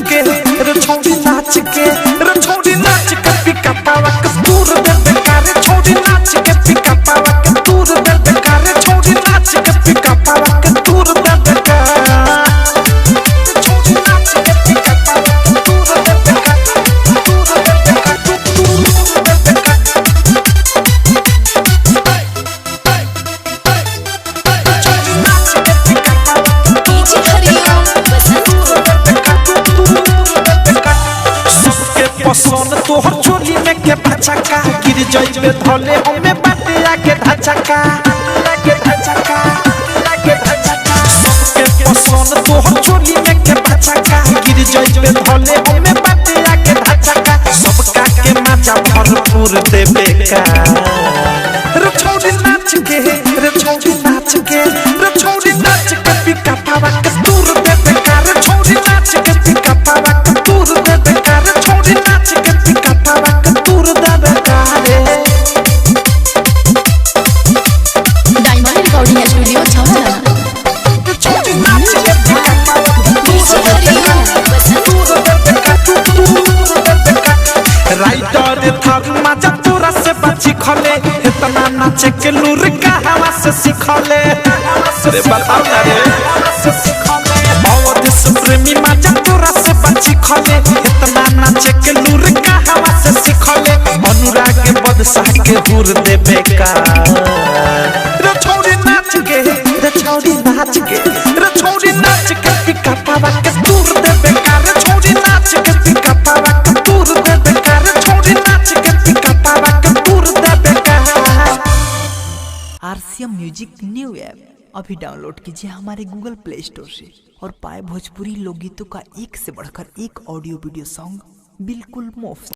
के रे छोड़ी नाच के रे छोड़ी नाच के पिका पावा के दूर दे बेकार छोड़ी नाच के पिका पावा के दूर दे बेकार छोड़ी नाच के पिका पावा के दूर दे बेकार छोड़ी नाच के पिका पावा के दूर दे बेकार दूर दे बेकार दूर दे बेकार छोड़ी नाच के पिका पावा डीजे हरिओम पसंद तोहर चोली में के भचका गिर जाइबे धले हमें बाटे आके धचका लागे धचका लागे धचका सबके पसंद तोहर चोली में के भचका गिर जाइबे धले हमें बाटे आके धचका सबका के मजा भरपूर देबे का रे छोड़ी नाच के रे छोड़ी नाच के रे छोड़ी नाच के पिका पावा के दूर देबे का रे छोड़ी नाच के पिका पावा के दूर देबे का रे छोड़ी नाच के पिका पावा के दूर देबे का रे डायमंड रिकॉर्डिंग स्टूडियो छावला छोड़ी नाच के पिका पावा के दूर देबे का दूर देबे का राइटर थक मजा तोरा से बची खले इतना नाचे के लूर का हवा से सिखले रे बताओ ना रे बहुत से प्रेमी मजा तोरा से बची खले इतना नाचे के लूर का हवा से सिखले अनुराग के बदशाह के दूर देबे का रे छोड़ी नाच के रे छोड़ी नाच के रे छोड़ी नाच के पिका पावा के दूर देबे का रे छोड़ी नाच के पिका पावा के दूर देबे का रे छोड़ी नाच के पिका पावा के दूर देबे का आरसीएम म्यूजिक न्यू ऐप अभी डाउनलोड कीजिए हमारे गूगल प्ले स्टोर से और पाए भोजपुरी लोकगीतों का एक से बढ़कर एक ऑडियो वीडियो सॉन्ग बिल्कुल मुफ्त।